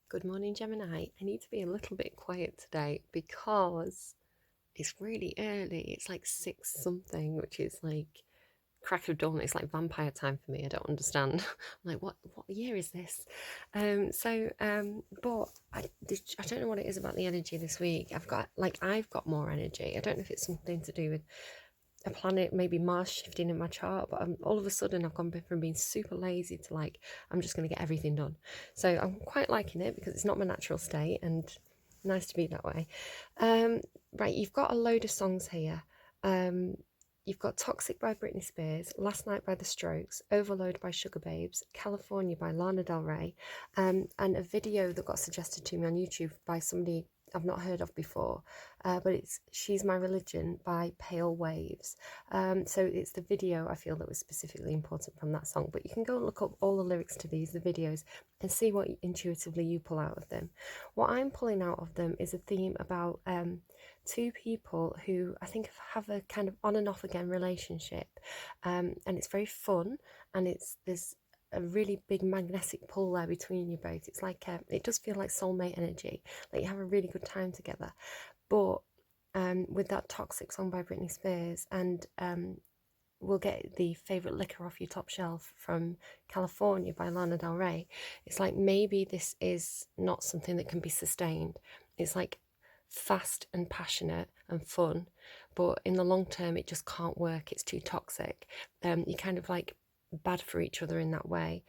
Good morning, Gemini. I need to be a little bit quiet today because it's really early. It's like six something, which is like crack of dawn. It's like vampire time for me. I don't understand. I'm like, what year is this? But I don't know what it is about the energy this week. I've got more energy. I don't know if it's something to do with a planet, maybe Mars shifting in my chart, but all of a sudden I've gone from being super lazy to like, I'm just going to get everything done. So I'm quite liking it because it's not my natural state and nice to be that way. Right, you've got a load of songs here. You've got Toxic by Britney Spears, Last Night by The Strokes, Overload by Sugababes, California by Lana Del Rey, and a video that got suggested to me on YouTube by somebody I've not heard of before, but it's She's My Religion by Pale Waves. So it's the video I feel that was specifically important from that song, but you can go and look up all the lyrics to the videos and see what intuitively you pull out of them. What I'm pulling out of them is a theme about two people who I think have a kind of on and off again relationship, and it's very fun, and there's a really big magnetic pull there between you both. It's like it does feel like soulmate energy, like you have a really good time together. But with that Toxic song by Britney Spears, and we'll get the Favorite Liquor Off Your Top Shelf from California by Lana Del Rey, it's like maybe this is not something that can be sustained. It's like fast and passionate and fun, but in the long term it just can't work. It's too toxic. You kind of like bad for each other in that way,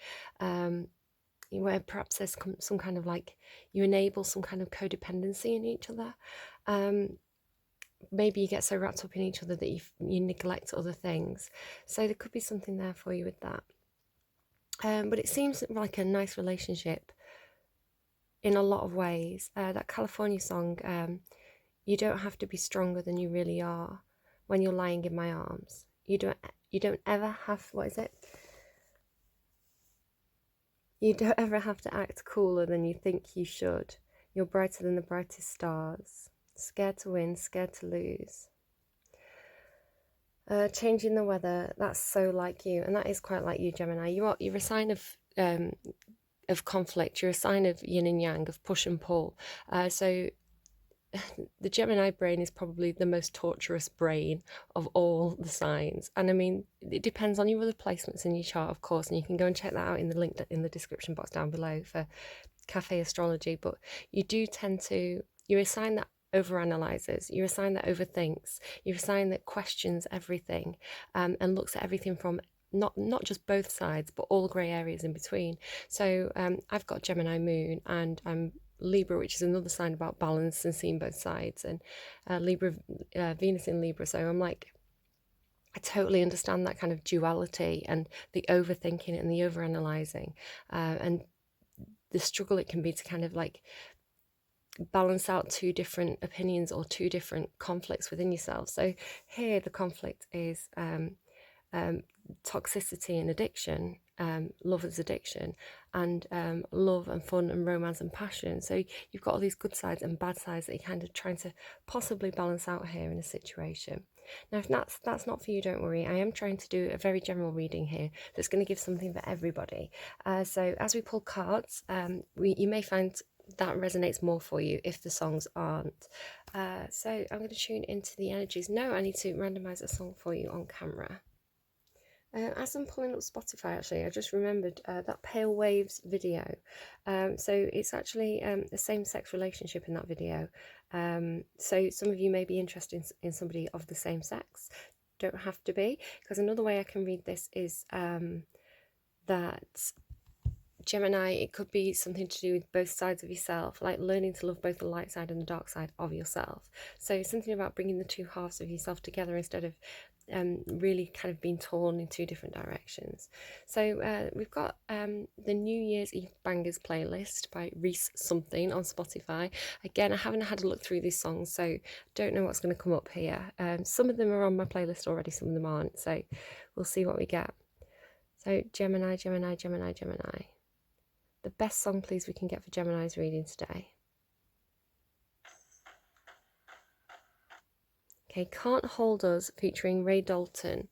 where perhaps there's some kind of like you enable some kind of codependency in each other. Maybe you get so wrapped up in each other that you neglect other things. So there could be something there for you with that. But it seems like a nice relationship in a lot of ways. That California song, you don't have to be stronger than you really are when you're lying in my arms. You don't ever have, what is it? You don't ever have to act cooler than you think you should. You're brighter than the brightest stars. Scared to win, scared to lose. Changing the weather, that's so like you, and that is quite like you, Gemini. You're a sign of conflict. You're a sign of yin and yang, of push and pull. So the Gemini brain is probably the most torturous brain of all the signs. And I mean, it depends on your other placements in your chart, of course, and you can go and check that out in the link in the description box down below for Cafe Astrology. But you do tend to, you're a sign that overanalyzes, you're a sign that overthinks, you're a sign that questions everything, and looks at everything from not just both sides, but all grey areas in between. So I've got Gemini moon, and I'm Libra, which is another sign about balance and seeing both sides, and Libra, Venus in Libra. So I'm like, I totally understand that kind of duality and the overthinking and the overanalyzing, and the struggle it can be to kind of like balance out two different opinions or two different conflicts within yourself. So here the conflict is toxicity and addiction, love as addiction, and love and fun and romance and passion. So you've got all these good sides and bad sides that you're kind of trying to possibly balance out here in a situation. Now, if that's not for you, don't worry. I am trying to do a very general reading here that's going to give something for everybody. So as we pull cards, you may find that resonates more for you if the songs aren't. So I'm going to tune into the energies. No, I need to randomize a song for you on camera. As I'm pulling up Spotify, actually, I just remembered that Pale Waves video. So it's actually a same-sex relationship in that video. So some of you may be interested in somebody of the same sex. Don't have to be, because another way I can read this is that Gemini, it could be something to do with both sides of yourself, like learning to love both the light side and the dark side of yourself. So something about bringing the two halves of yourself together instead of really kind of being torn in two different directions. So we've got the New Year's Eve Bangers playlist by Reese something on Spotify. Again, I haven't had a look through these songs, so don't know what's going to come up here. Some of them are on my playlist already, some of them aren't, so we'll see what we get. So Gemini, Gemini, Gemini, Gemini. The best song, please, we can get for Gemini's reading today. Okay, Can't Hold Us featuring Ray Dalton,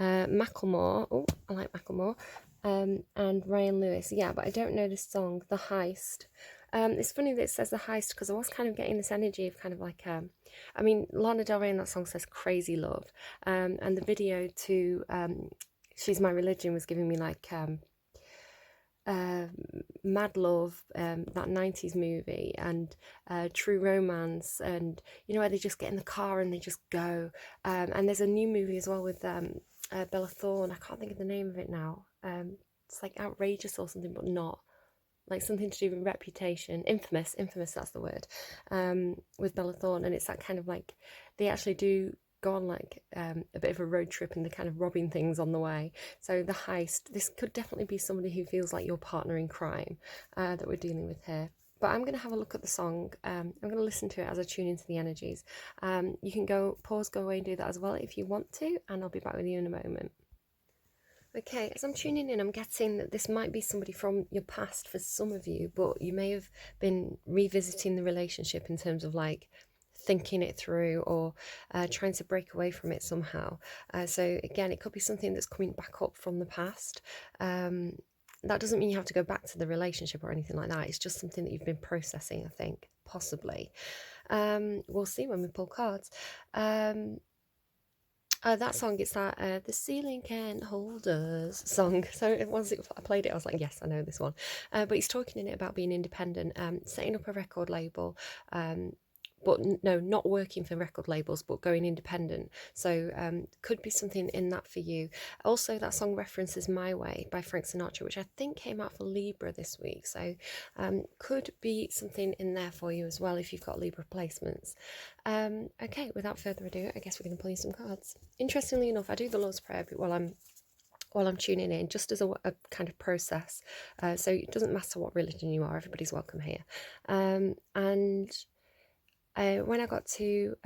Macklemore. Oh, I like Macklemore. And Ryan Lewis. Yeah, but I don't know this song, The Heist. It's funny that it says the heist, because I was kind of getting this energy of kind of like, I mean, Lana Del Rey in that song says crazy love, and the video to She's My Religion was giving me like Mad Love, that 90s movie, and True Romance, and you know where they just get in the car and they just go. And there's a new movie as well with Bella Thorne. I can't think of the name of it now. It's like Outrageous or something, but not. Like something to do with Reputation. Infamous, that's the word. With Bella Thorne, and it's that kind of like, they actually do go on like a bit of a road trip, and they're kind of robbing things on the way. So the heist, this could definitely be somebody who feels like your partner in crime that we're dealing with here. But I'm going to have a look at the song. I'm going to listen to it as I tune into the energies. You can go pause, go away and do that as well if you want to, and I'll be back with you in a moment. Okay, as I'm tuning in, I'm getting that this might be somebody from your past for some of you, but you may have been revisiting the relationship in terms of like thinking it through, or trying to break away from it somehow. So again, it could be something that's coming back up from the past. That doesn't mean you have to go back to the relationship or anything like that. It's just something that you've been processing, I think, possibly. We'll see when we pull cards. That song, it's that The Ceiling Can't Hold Us song. So I played it, I was like, yes, I know this one. But he's talking in it about being independent, setting up a record label, but no, not working for record labels, but going independent. So could be something in that for you. Also, that song references My Way by Frank Sinatra, which I think came out for Libra this week. So could be something in there for you as well if you've got Libra placements. Okay, without further ado, I guess we're going to pull you some cards. Interestingly enough, I do the Lord's Prayer while I'm tuning in, just as a kind of process. So it doesn't matter what religion you are, everybody's welcome here. And when I got to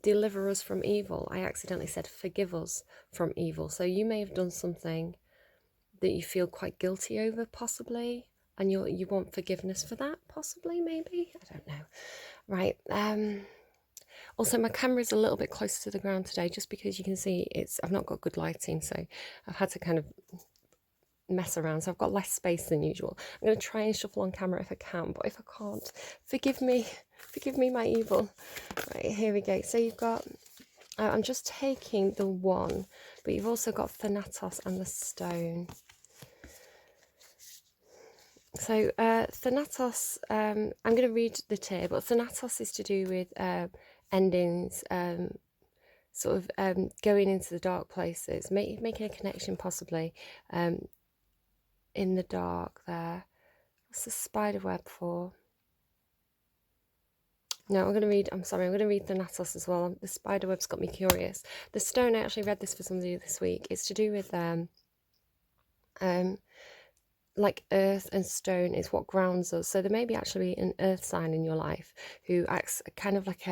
deliver us from evil, I accidentally said forgive us from evil. So you may have done something that you feel quite guilty over, possibly, and you want forgiveness for that, possibly, maybe, I don't know. Right. Also, my camera's a little bit closer to the ground today, just because you can see I've not got good lighting, so I've had to kind of mess around, so I've got less space than usual. I'm going to try and shuffle on camera if I can, but if I can't, forgive me my evil. Right, here we go. So you've got, I'm just taking the one, but you've also got Thanatos and the stone. So Thanatos, I'm going to read the tier, but Thanatos is to do with endings, sort of going into the dark places, making a connection possibly in the dark there. What's the spider web for? No, I'm going to read Thanatos as well. The spider web's got me curious. The stone, I actually read this for somebody this week. It's to do with like earth and stone is what grounds us. So there may be actually an earth sign in your life who acts kind of like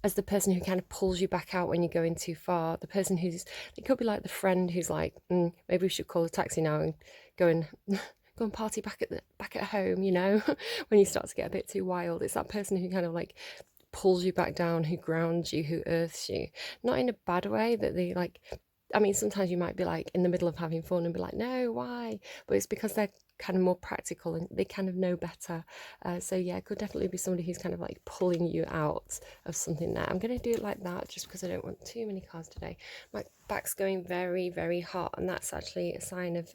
as the person who kind of pulls you back out when you're going too far. The person it could be like the friend who's like, maybe we should call a taxi now and go and party back at home, you know, when you start to get a bit too wild. It's that person who kind of like pulls you back down, who grounds you, who earths you. Not in a bad way, that they like, I mean, sometimes you might be like in the middle of having fun and be like, no, why? But it's because they're kind of more practical and they kind of know better. So yeah, it could definitely be somebody who's kind of like pulling you out of something there. I'm going to do it like that just because I don't want too many cards today. My back's going very, very hot, and that's actually a sign of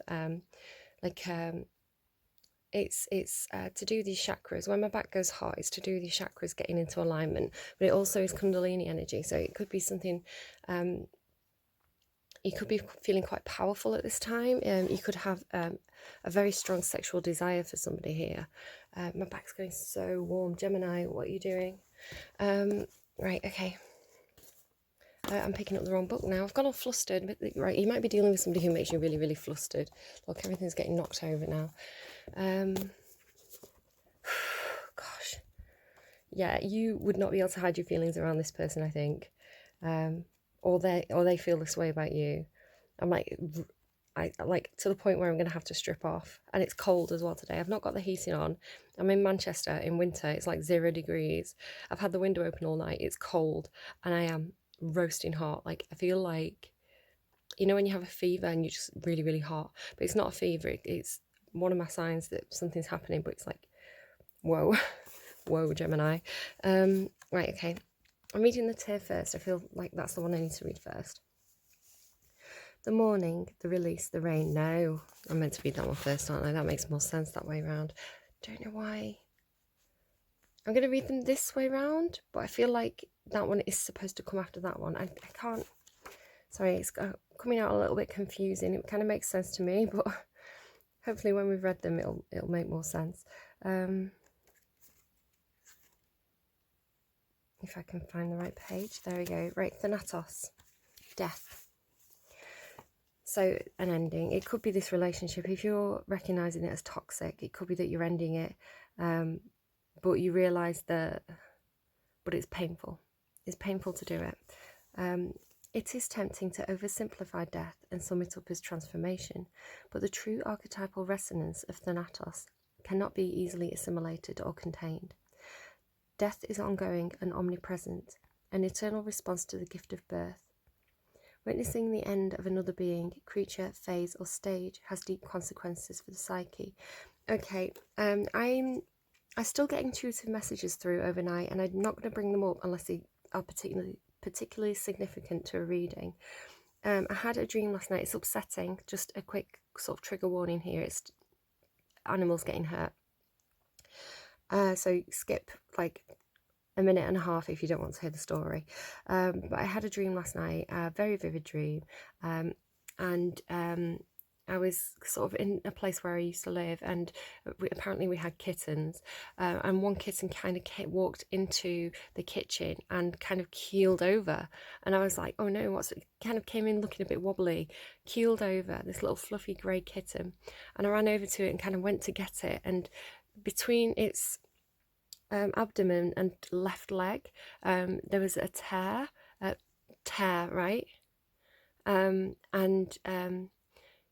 it's to do these chakras. When my back goes hot, it's to do these chakras getting into alignment, but it also is Kundalini energy. So it could be something, you could be feeling quite powerful at this time. You could have a very strong sexual desire for somebody here. My back's going so warm. Gemini, what are you doing? Right, okay. I'm picking up the wrong book now. I've gone all flustered. But, right, you might be dealing with somebody who makes you really, really flustered. Look, everything's getting knocked over now. Gosh. Yeah, you would not be able to hide your feelings around this person, I think. Or they feel this way about you. I'm like to the point where I'm going to have to strip off. And it's cold as well today. I've not got the heating on. I'm in Manchester in winter. It's like 0 degrees. I've had the window open all night. It's cold. And I am roasting hot. Like, I feel like, you know, when you have a fever and you're just really, really hot. But it's not a fever. It's one of my signs that something's happening. But it's like Whoa. Whoa, Gemini. Right, okay. I'm reading the tear first. I feel like that's the one I need to read first. The morning, the release, the rain. No, I'm meant to read that one first, aren't I? That makes more sense that way around. Don't know why. I'm going to read them this way round, but I feel like that one is supposed to come after that one. I can't. Sorry, it's coming out a little bit confusing. It kind of makes sense to me, but hopefully when we've read them, it'll make more sense. If I can find the right page. There we go. Right, Thanatos. Death. So, an ending. It could be this relationship. If you're recognising it as toxic, it could be that you're ending it, but you realise that, but it's painful. It's painful to do it. It is tempting to oversimplify death and sum it up as transformation, but the true archetypal resonance of Thanatos cannot be easily assimilated or contained. Death is ongoing and omnipresent, an eternal response to the gift of birth. Witnessing the end of another being, creature, phase, or stage has deep consequences for the psyche. Okay, I still get intuitive messages through overnight, and I'm not going to bring them up unless they are particularly significant to a reading. I had a dream last night. It's upsetting. Just a quick sort of trigger warning here. It's animals getting hurt. So skip like a minute and a half if you don't want to hear the story. But I had a dream last night, a very vivid dream, and I was sort of in a place where I used to live, and apparently we had kittens, and one kitten kind of walked into the kitchen and kind of keeled over, and I was like, oh no, what's it? Kind of came in looking a bit wobbly, keeled over, this little fluffy grey kitten, and I ran over to it and kind of went to get it, and between its abdomen and left leg, there was a tear, right?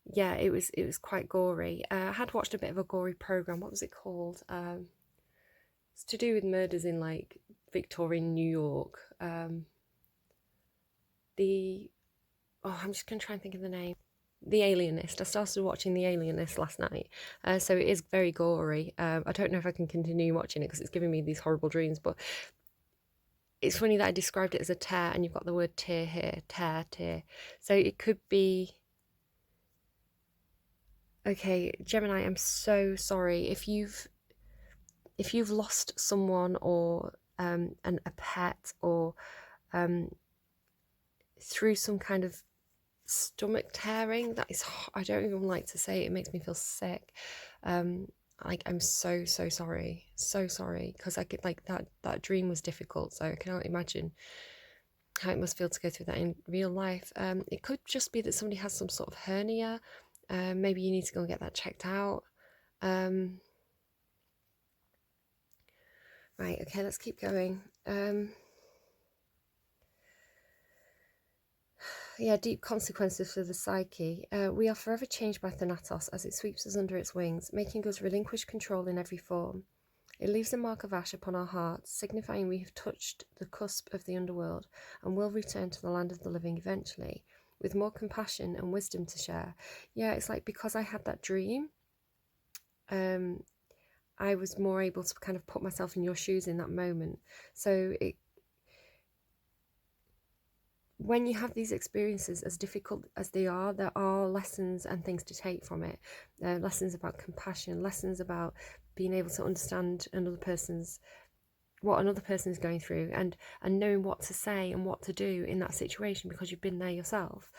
Yeah, it was quite gory. I had watched a bit of a gory program. What was it called? It's to do with murders in like Victorian New York. I'm just gonna try and think of the name. The Alienist. I started watching The Alienist last night, so it is very gory. I don't know if I can continue watching it because it's giving me these horrible dreams, but it's funny that I described it as a tear, and you've got the word tear here, tear. So it could be... Okay, Gemini, I'm so sorry if you've lost someone, or a pet, or through some kind of stomach tearing. That is, I don't even like to say it. It makes me feel sick. Like, I'm so sorry, because I get like that dream was difficult, so I cannot imagine how it must feel to go through that in real life. It could just be that somebody has some sort of hernia. Maybe you need to go and get that checked out. Right, okay, let's keep going. Yeah, deep consequences for the psyche. We are forever changed by Thanatos as it sweeps us under its wings, making us relinquish control in every form. It leaves a mark of ash upon our hearts, signifying we have touched the cusp of the underworld and will return to the land of the living eventually, with more compassion and wisdom to share. Yeah, it's like because I had that dream, I was more able to kind of put myself in your shoes in that moment. So when you have these experiences, as difficult as they are, there are lessons and things to take from it. Lessons about compassion, lessons about being able to understand what another person is going through, and knowing what to say and what to do in that situation because you've been there yourself.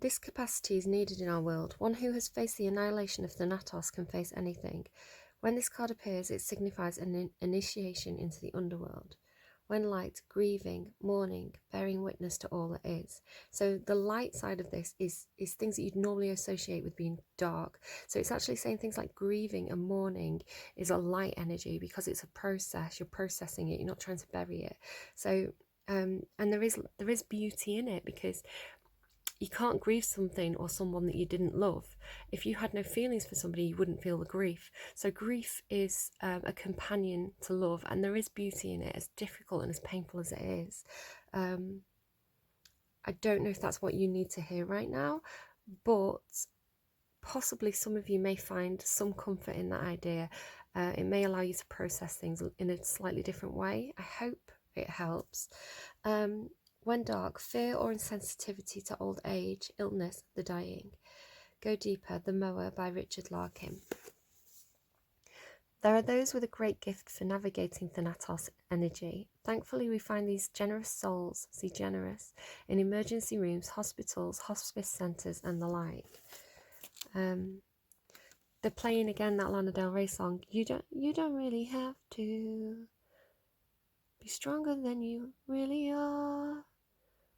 This capacity is needed in our world. One who has faced the annihilation of Thanatos can face anything. When this card appears, it signifies an initiation into the underworld. When light, grieving, mourning, bearing witness to all that is. So the light side of this is things that you'd normally associate with being dark. So it's actually saying things like grieving and mourning is a light energy because it's a process. You're processing it. You're not trying to bury it. So and there is beauty in it, because you can't grieve something or someone that you didn't love. If you had no feelings for somebody, you wouldn't feel the grief. So grief is a companion to love, and there is beauty in it, as difficult and as painful as it is. I don't know if that's what you need to hear right now, but possibly some of you may find some comfort in that idea. It may allow you to process things in a slightly different way. I hope it helps. When dark, fear or insensitivity to old age, illness, the dying. Go Deeper, The Mower by Richard Larkin. There are those with a great gift for navigating Thanatos energy. Thankfully, we find these generous souls, see generous, in emergency rooms, hospitals, hospice centres and the like. They're playing again that Lana Del Rey song. You don't really have to be stronger than you really are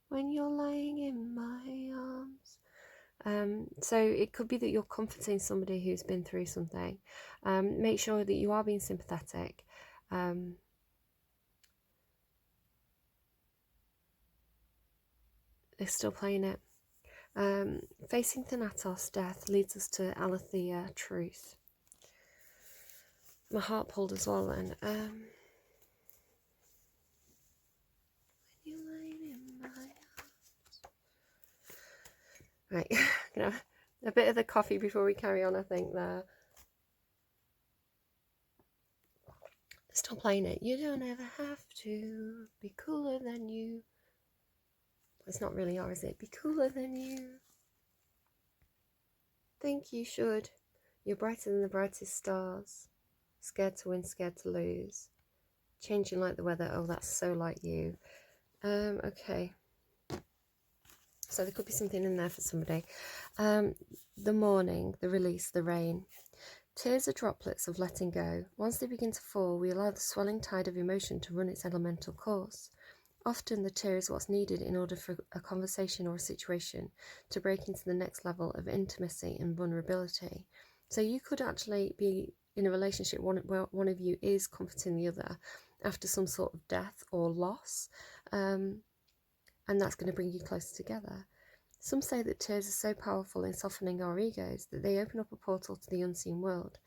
when you're lying in my arms. So it could be that you're comforting somebody who's been through something. Make sure that you are being sympathetic. They're still playing it. Facing Thanatos, death, leads us to Aletheia, truth. My heart pulled as well then. When you lying in my arms. Right, gonna have a bit of the coffee before we carry on, I think, there. Still playing it. You don't ever have to be cooler than you. It's not really, or is it? Be cooler than you think you should. You're brighter than the brightest stars. Scared to win, scared to lose. Changing like the weather. Oh, that's so like you. Okay. So there could be something in there for somebody. The morning, the release, the rain. Tears are droplets of letting go. Once they begin to fall, we allow the swelling tide of emotion to run its elemental course. Often the tear is what's needed in order for a conversation or a situation to break into the next level of intimacy and vulnerability. So you could actually be in a relationship where one of you is comforting the other after some sort of death or loss, and that's going to bring you closer together. Some say that tears are so powerful in softening our egos that they open up a portal to the unseen world.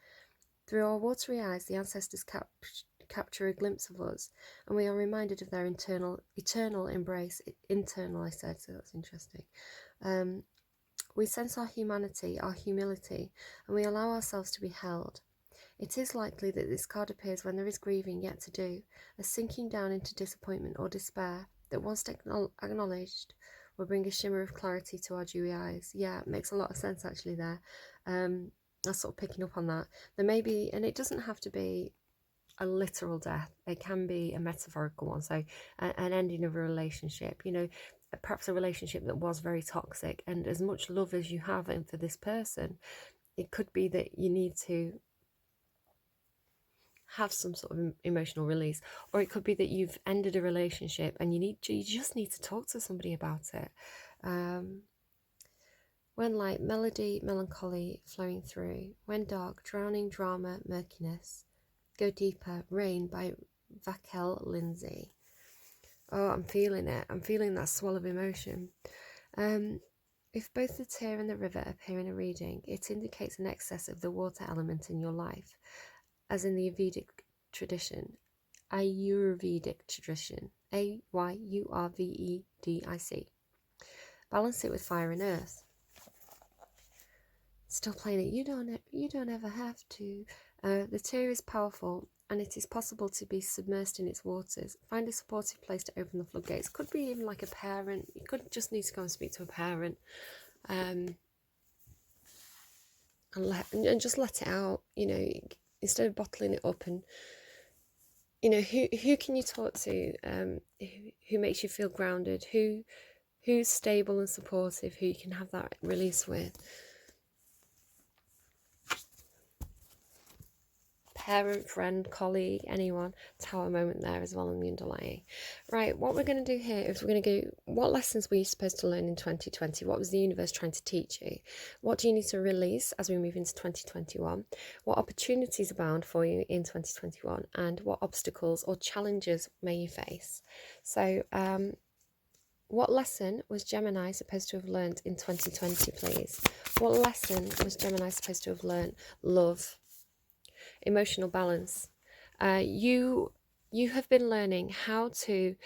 Through our watery eyes, the ancestors capture a glimpse of us, and we are reminded of their eternal embrace. Internal, I said, so that's interesting. We sense our humanity, our humility, and we allow ourselves to be held. It is likely that this card appears when there is grieving yet to do, a sinking down into disappointment or despair that, once acknowledged, will bring a shimmer of clarity to our dewy eyes. Yeah, it makes a lot of sense actually there. I'm sort of picking up on that. There may be, and it doesn't have to be a literal death, it can be a metaphorical one, so an ending of a relationship, you know, perhaps a relationship that was very toxic, and as much love as you have for this person, it could be that you need to have some sort of emotional release, or it could be that you've ended a relationship and you just need to talk to somebody about it. When light, melody, melancholy flowing through. When dark, drowning drama, murkiness. Go Deeper, Rain by Vaquel Lindsay. Oh, I'm feeling it. I'm feeling that swell of emotion. If both the tear and the river appear in a reading, it indicates an excess of the water element in your life, as in the Ayurvedic tradition. Ayurvedic. Balance it with fire and earth. Still playing it. You don't ever have to. The tear is powerful, and it is possible to be submersed in its waters. Find a supportive place to open the floodgates. Could be even like a parent. You could just need to go and speak to a parent, and just let it out. You know, instead of bottling it up. And you know, who can you talk to? Who makes you feel grounded? Who's stable and supportive? Who you can have that release with? Parent, friend, colleague, anyone. Tower moment there as well in the underlying. Right, what we're going to do here is we're going to go, what lessons were you supposed to learn in 2020? What was the universe trying to teach you? What do you need to release as we move into 2021? What opportunities abound for you in 2021? And what obstacles or challenges may you face? So, what lesson was Gemini supposed to have learned in 2020, please? What lesson was Gemini supposed to have learned? Love. Emotional balance. You you have been learning how to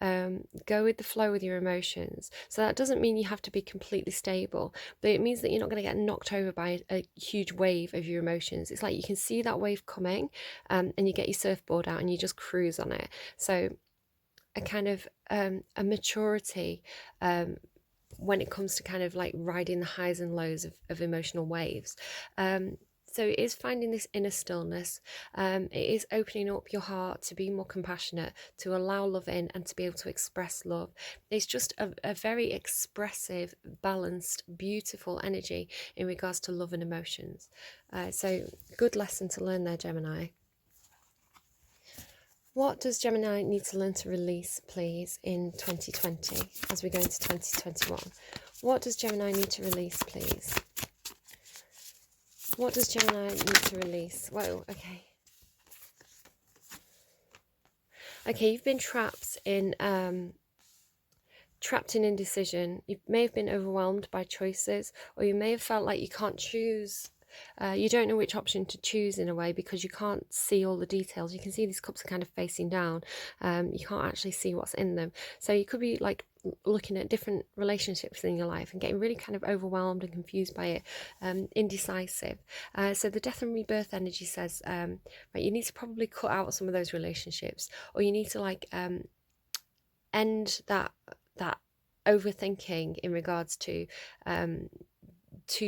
go with the flow with your emotions. So that doesn't mean you have to be completely stable, but it means that you're not going to get knocked over by a huge wave of your emotions. It's like you can see that wave coming, and you get your surfboard out and you just cruise on it. So a kind of a maturity when it comes to kind of like riding the highs and lows of emotional waves. So it is finding this inner stillness. It is opening up your heart to be more compassionate, to allow love in, and to be able to express love. It's just a very expressive, balanced, beautiful energy in regards to love and emotions. So good lesson to learn there, Gemini. What does Gemini need to learn to release, please, in 2020 as we go into 2021? What does Gemini need to release, please? What does Gemini need to release? Whoa, okay. Okay, you've been trapped in indecision. You may have been overwhelmed by choices, or you may have felt like you can't choose. You don't know which option to choose in a way because you can't see all the details. You can see these cups are kind of facing down. You can't actually see what's in them. So you could be like looking at different relationships in your life and getting really kind of overwhelmed and confused by it, indecisive. So the death and rebirth energy says, right, you need to probably cut out some of those relationships, or you need to like end that overthinking in regards to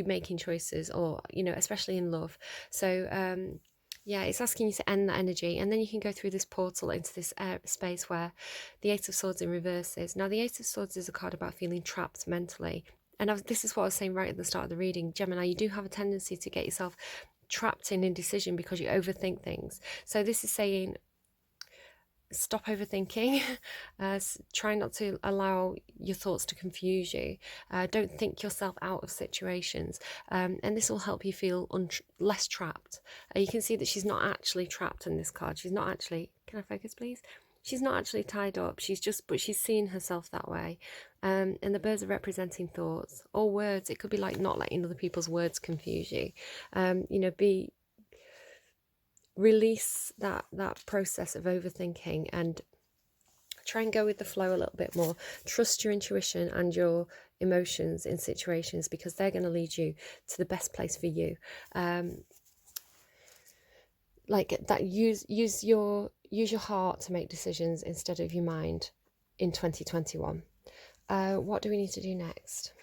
making choices, or especially in love. So yeah, it's asking you to end that energy, and then you can go through this portal into this space where the Eight of Swords in reverse is. Now, the Eight of Swords is a card about feeling trapped mentally, and this is what I was saying right at the start of the reading. Gemini, you do have a tendency to get yourself trapped in indecision because you overthink things. So this is saying, stop overthinking. Try not to allow your thoughts to confuse you. Don't think yourself out of situations, and this will help you feel less trapped. You can see that she's not actually trapped in this card. She's not actually, can I focus please? She's not actually tied up. But she's seeing herself that way. And the birds are representing thoughts or words. It could be like not letting other people's words confuse you. Release that process of overthinking and try and go with the flow a little bit more. Trust your intuition and your emotions in situations, because they're going to lead you to the best place for you. Like that, use your heart to make decisions instead of your mind in 2021. What do we need to do next?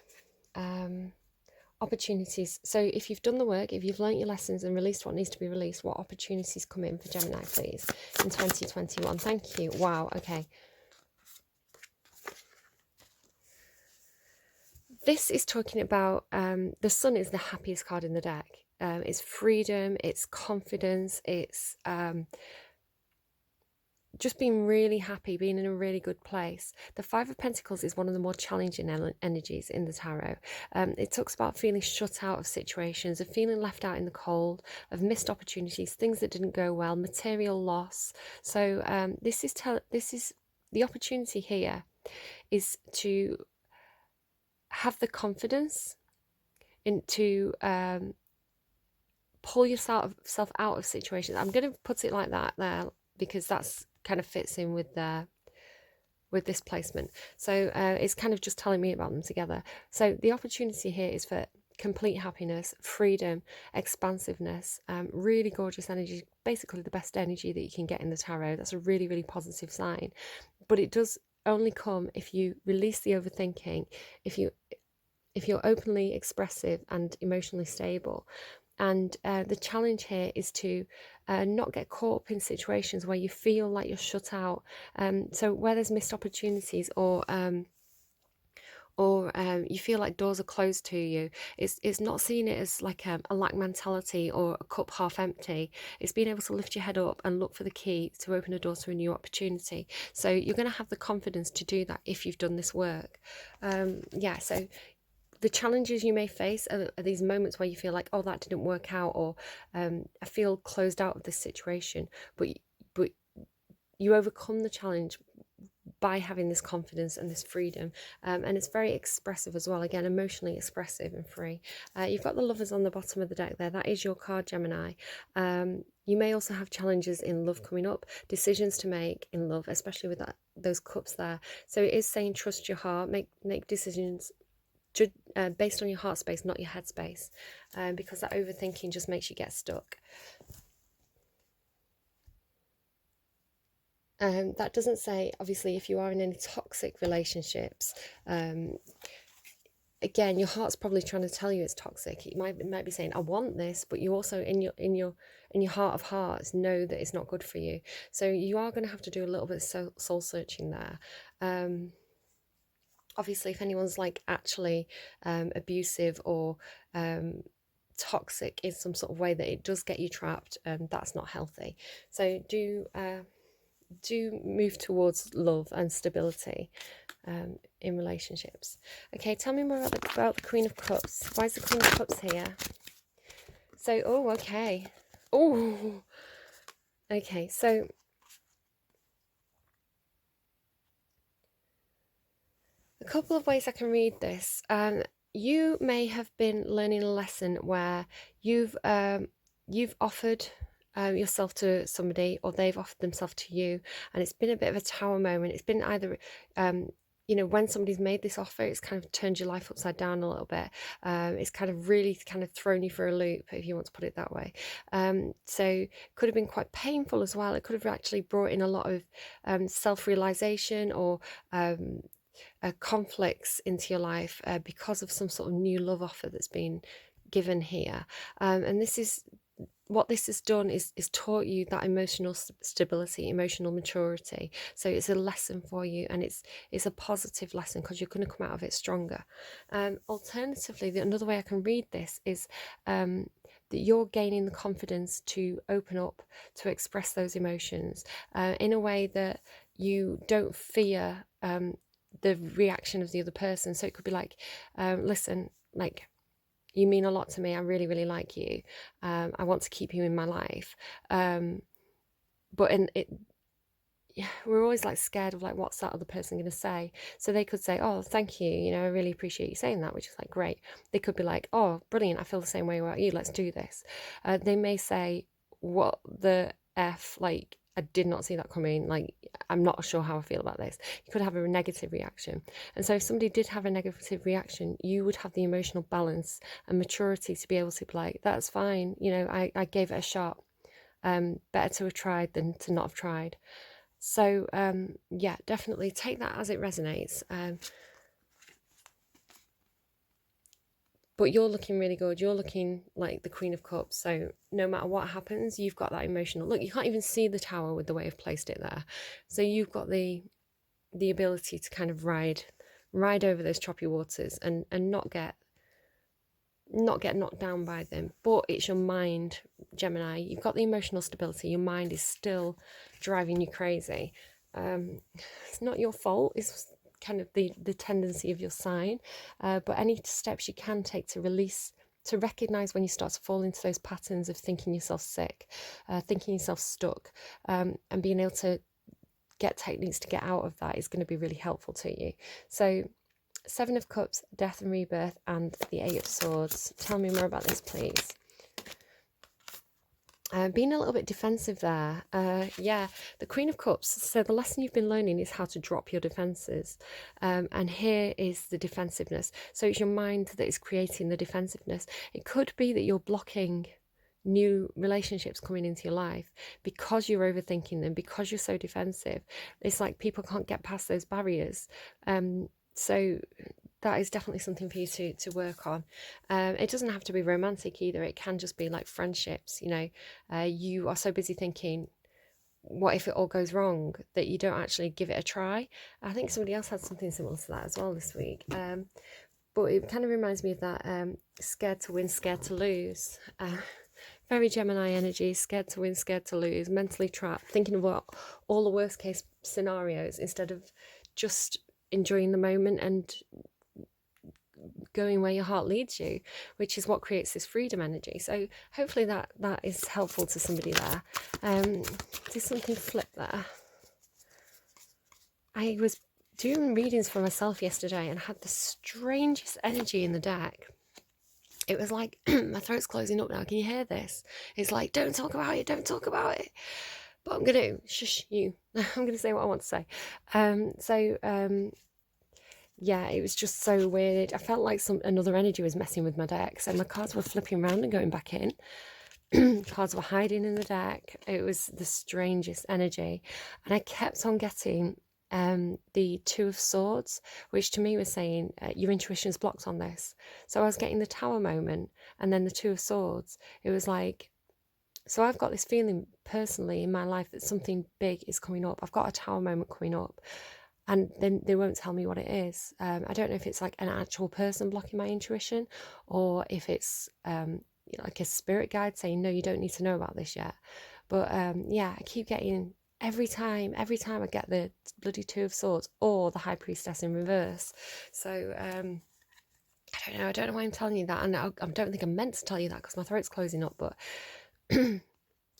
Opportunities. So if you've done the work, if you've learnt your lessons and released what needs to be released, what opportunities come in for Gemini, please, in 2021? Thank you. Wow. Okay. This is talking about the Sun is the happiest card in the deck. It's freedom, it's confidence, it's just being really happy, being in a really good place. The Five of Pentacles is one of the more challenging energies in the tarot. It talks about feeling shut out of situations, of feeling left out in the cold, of missed opportunities, things that didn't go well, material loss. So this is the opportunity here is to have the confidence to pull yourself out of situations. I'm going to put it like that there because that's kind of fits in with this placement. So it's kind of just telling me about them together. So the opportunity here is for complete happiness, freedom, expansiveness, really gorgeous energy, basically the best energy that you can get in the tarot. That's a really, really positive sign. But it does only come if you release the overthinking, if you're openly expressive and emotionally stable. And the challenge here is to not get caught up in situations where you feel like you're shut out. So where there's missed opportunities, or you feel like doors are closed to you, it's not seeing it as like a lack mentality or a cup half empty. It's being able to lift your head up and look for the key to open a door to a new opportunity. So you're going to have the confidence to do that if you've done this work. So the challenges you may face are these moments where you feel like, oh, that didn't work out, or I feel closed out of this situation. But you overcome the challenge by having this confidence and this freedom. And it's very expressive as well. Again, emotionally expressive and free. You've got the Lovers on the bottom of the deck there. That is your card, Gemini. You may also have challenges in love coming up, decisions to make in love, especially with those cups there. So it is saying trust your heart, make decisions based on your heart space, not your head space, because that overthinking just makes you get stuck. That doesn't say, obviously, if you are in any toxic relationships, again, your heart's probably trying to tell you it's toxic. It might be saying, I want this, but you also in your heart of hearts know that it's not good for you. So you are going to have to do a little bit of soul searching there. Obviously, if anyone's like actually abusive or toxic in some sort of way that it does get you trapped, that's not healthy. So do move towards love and stability in relationships. Okay, tell me more about the Queen of Cups. Why is the Queen of Cups here? So, oh, okay. Oh, okay, so a couple of ways I can read this. You may have been learning a lesson where you've offered yourself to somebody, or they've offered themselves to you, and it's been a bit of a tower moment. It's been either when somebody's made this offer, it's kind of turned your life upside down a little bit. It's kind of really kind of thrown you for a loop, if you want to put it that way. So it could have been quite painful as well. It could have actually brought in a lot of self-realization or conflicts into your life because of some sort of new love offer that's been given here. And this is what this has done is taught you that emotional stability, emotional maturity. So it's a lesson for you, and it's a positive lesson because you're going to come out of it stronger. Alternatively, another way I can read this is that you're gaining the confidence to open up, to express those emotions in a way that you don't fear the reaction of the other person. So it could be like, listen, like, you mean a lot to me. I really, really like you. I want to keep you in my life. But we're always like scared of like, what's that other person going to say? So they could say, oh, thank you. You know, I really appreciate you saying that, which is like, great. They could be like, oh, brilliant. I feel the same way about you. Let's do this. They may say, what the F, like, I did not see that coming. Like, I'm not sure how I feel about this. You could have a negative reaction. And so if somebody did have a negative reaction, you would have the emotional balance and maturity to be able to be like, that's fine. You know, I gave it a shot. Better to have tried than to not have tried. So, yeah, definitely take that as it resonates. But you're looking really good. You're looking like the Queen of Cups. So no matter what happens, you've got that emotional... Look, you can't even see the tower with the way I've placed it there. So you've got the ability to kind of ride over those choppy waters and not get knocked down by them. But it's your mind, Gemini. You've got the emotional stability. Your mind is still driving you crazy. It's not your fault. It's kind of the tendency of your sign, but any steps you can take to release, to recognize when you start to fall into those patterns of thinking yourself sick, thinking yourself stuck, and being able to get techniques to get out of that is going to be really helpful to you. So 7 of Cups, Death and Rebirth, and the 8 of Swords. Tell me more about this, please. Being a little bit defensive there. Yeah, the Queen of Cups. So the lesson you've been learning is how to drop your defenses. And here is the defensiveness. So it's your mind that is creating the defensiveness. It could be that you're blocking new relationships coming into your life because you're overthinking them, because you're so defensive. It's like people can't get past those barriers. So that is definitely something for you to work on. It doesn't have to be romantic either. It can just be like friendships. You know, you are so busy thinking, what if it all goes wrong, that you don't actually give it a try. I think somebody else had something similar to that as well this week. But it kind of reminds me of that scared to win, scared to lose. Very Gemini energy, scared to win, scared to lose, mentally trapped, thinking about all the worst case scenarios instead of just enjoying the moment and going where your heart leads you, which is what creates this freedom energy. So hopefully that is helpful to somebody there. Did something flip there? I was doing readings for myself yesterday and had the strangest energy in the deck. it was like, my throat's closing up now. Can you hear this? It's like, don't talk about it, don't talk about it. But I'm going to, shush you. I'm going to say what I want to say. Yeah, it was just so weird. I felt like another energy was messing with my deck. So my cards were flipping around and going back in. Cards were hiding in the deck. It was the strangest energy. And I kept on getting the Two of Swords, which to me was saying your intuition's blocked on this. So I was getting the Tower moment and then the Two of Swords. It was like, so I've got this feeling personally in my life that something big is coming up. I've got a Tower moment coming up. And then they won't tell me what it is. I don't know if it's like an actual person blocking my intuition, or if it's like a spirit guide saying, no, you don't need to know about this yet. But yeah, I keep getting, every time I get the bloody Two of Swords or the High Priestess in reverse. So I don't know why I'm telling you that. And I don't think I'm meant to tell you that because my throat's closing up. But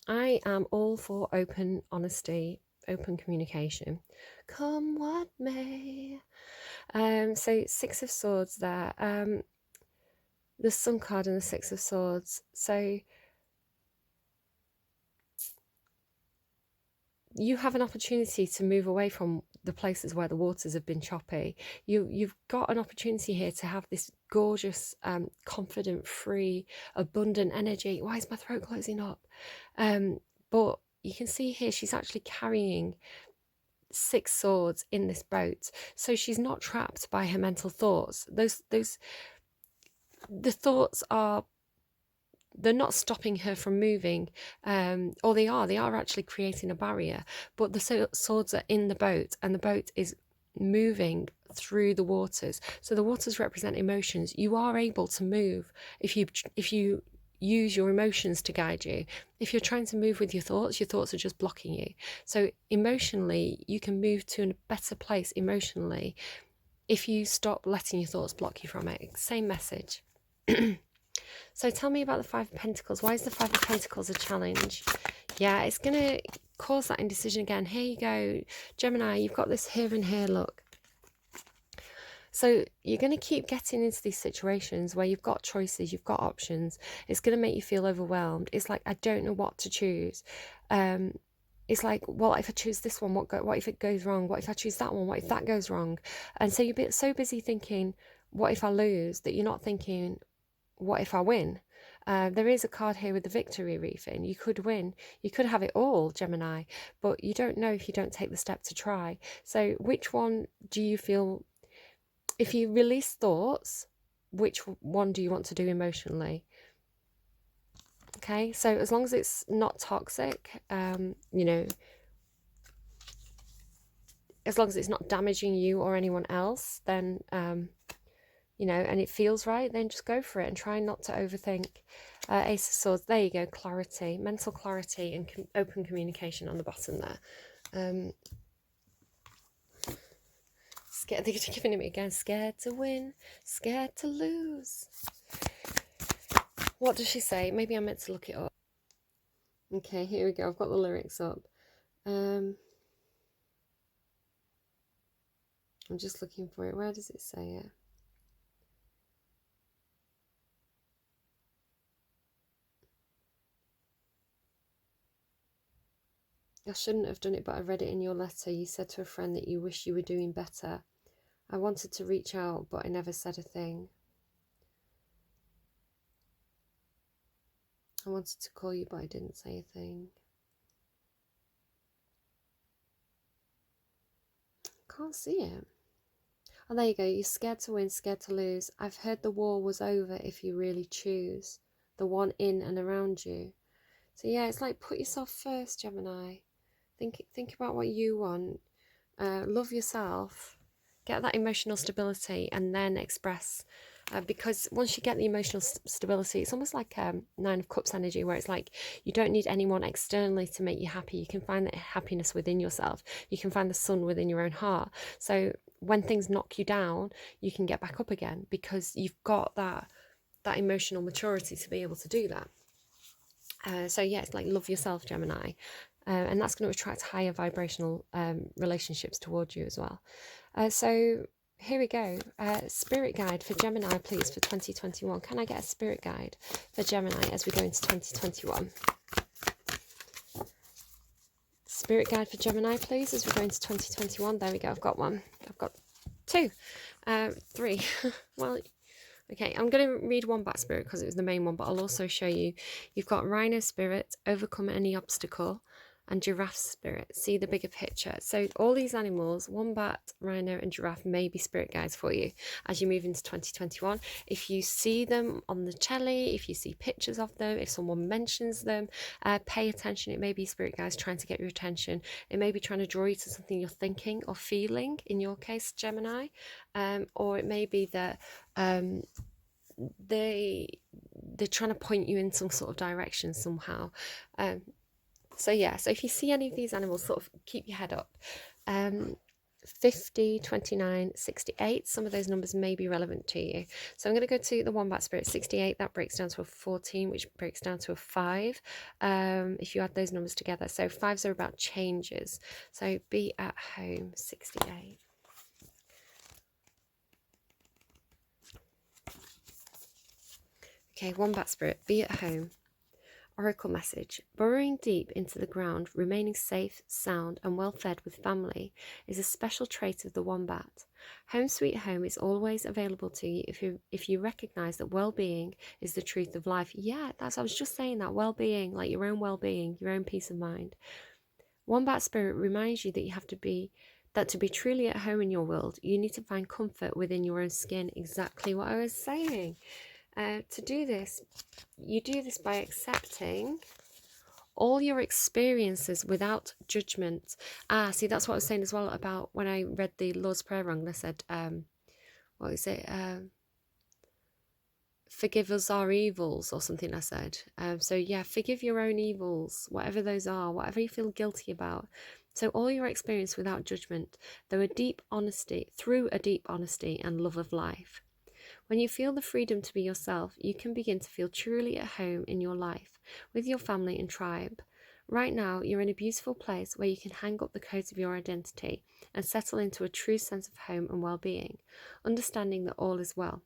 I am all for open honesty, open communication, come what may. So Six of Swords there, the Sun card and the Six of Swords. So you have an opportunity to move away from the places where the waters have been choppy. You've got an opportunity here to have this gorgeous, confident, free, abundant energy. Why is my throat closing up? But you can see here she's actually carrying 6 swords in this boat, so she's not trapped by her mental thoughts. The thoughts are, they're not stopping her from moving, or they are actually creating a barrier, but the swords are in the boat and the boat is moving through the waters. So the waters represent emotions. You are able to move if you use your emotions to guide you. If you're trying to move with your thoughts are just blocking you. So emotionally, you can move to a better place emotionally if you stop letting your thoughts block you from it. Same message. So tell me about the Five of Pentacles. Why is the Five of Pentacles a challenge? Yeah, it's going to cause that indecision again. Here you go, Gemini, you've got this here and here look. So you're going to keep getting into these situations where you've got choices, you've got options. It's going to make you feel overwhelmed. It's like, I don't know what to choose. It's like, well, if I choose this one, what if it goes wrong? What if I choose that one? What if that goes wrong? And so you're so busy thinking, what if I lose, that you're not thinking, what if I win? There is a card here with the victory wreath in. You could win. You could have it all, Gemini, but you don't know if you don't take the step to try. So which one do you feel, if you release thoughts, which one do you want to do emotionally? Okay, so as long as it's not toxic, you know, as long as it's not damaging you or anyone else, then you know, and it feels right, then just go for it and try not to overthink. Ace of Swords, there you go, clarity, mental clarity and open communication on the bottom there. Scared, they're giving it again, scared to win, scared to lose. What does she say? Maybe I meant to look it up. Okay, here we go, I've got the lyrics up. I'm just looking for it. Where does it say it? I shouldn't have done it, but I read it in your letter. You said to a friend that you wish you were doing better. I wanted to reach out, but I never said a thing. I wanted to call you, but I didn't say a thing. Can't see it. Oh, there you go. You're scared to win, scared to lose. I've heard the war was over if you really choose the one in and around you. So yeah, it's like put yourself first, Gemini. Think about what you want. Love yourself. Get that emotional stability and then express. Because once you get the emotional stability, it's almost like Nine of Cups energy, where it's like you don't need anyone externally to make you happy. You can find that happiness within yourself. You can find the sun within your own heart. So when things knock you down, you can get back up again because you've got that emotional maturity to be able to do that. So yeah, it's like love yourself, Gemini. And that's going to attract higher vibrational relationships towards you as well. So here we go. Spirit guide for Gemini, please, for 2021. Can I get a spirit guide for Gemini as we go into 2021? Spirit guide for Gemini, please, as we go into 2021. There we go. I've got one. I've got two. Three. Well, okay, I'm going to read one back spirit because it was the main one, but I'll also show you. You've got rhino spirit, overcome any obstacle, and giraffe spirit, see the bigger picture. So all these animals, wombat, rhino and giraffe, may be spirit guides for you as you move into 2021. If you see them on the telly, if you see pictures of them, if someone mentions them, pay attention. It may be spirit guides trying to get your attention. It may be trying to draw you to something you're thinking or feeling, in your case, Gemini. Or it may be that they're trying to point you in some sort of direction somehow. So yeah, so if you see any of these animals, sort of keep your head up. 50, 29, 68, some of those numbers may be relevant to you. So I'm going to go to the wombat spirit, 68, that breaks down to a 14, which breaks down to a 5, if you add those numbers together. So 5s are about changes. So be at home, 68. Okay, wombat spirit, be at home. Oracle message. Burrowing deep into the ground, remaining safe, sound and well fed with family is a special trait of the wombat. Home sweet home is always available to you if you recognise that well-being is the truth of life. Yeah, I was just saying that, well-being, like your own well-being, your own peace of mind. Wombat spirit reminds you that you have to be to be truly at home in your world, you need to find comfort within your own skin. Exactly what I was saying. To do this, you do this by accepting all your experiences without judgment. See, that's what I was saying as well about when I read the Lord's Prayer wrong. I said, what is it? Forgive us our evils or something I said. So yeah, forgive your own evils, whatever those are, whatever you feel guilty about. So all your experience without judgment, through a deep honesty and love of life. When you feel the freedom to be yourself, you can begin to feel truly at home in your life, with your family and tribe. Right now, you're in a beautiful place where you can hang up the coat of your identity and settle into a true sense of home and well-being, understanding that all is well.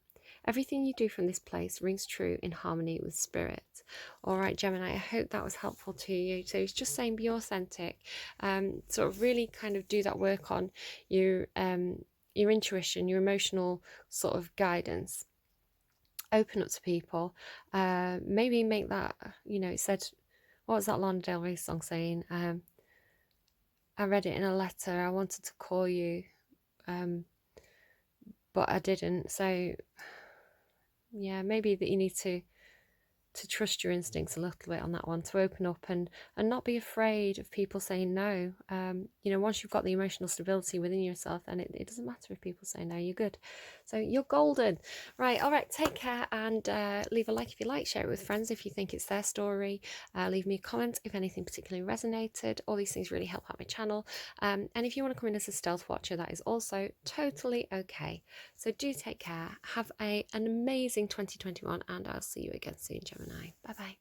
Everything you do from this place rings true in harmony with spirit. All right, Gemini, I hope that was helpful to you. So it's just saying be authentic, sort of really kind of do that work on your intuition, your emotional sort of guidance. Open up to people. Maybe make that, it said, what was that Lana Del Rey song saying? I read it in a letter. I wanted to call you, but I didn't. So yeah, maybe that you need to trust your instincts a little bit on that one, to open up and not be afraid of people saying no. Once you've got the emotional stability within yourself, then it doesn't matter if people say no, you're good. So you're golden. Right, all right, take care, and leave a like if you like, share it with friends if you think it's their story, leave me a comment if anything particularly resonated. All these things really help out my channel, and if you want to come in as a stealth watcher, that is also totally okay. So do take care, have an amazing 2021, and I'll see you again soon, Gemini. Bye bye.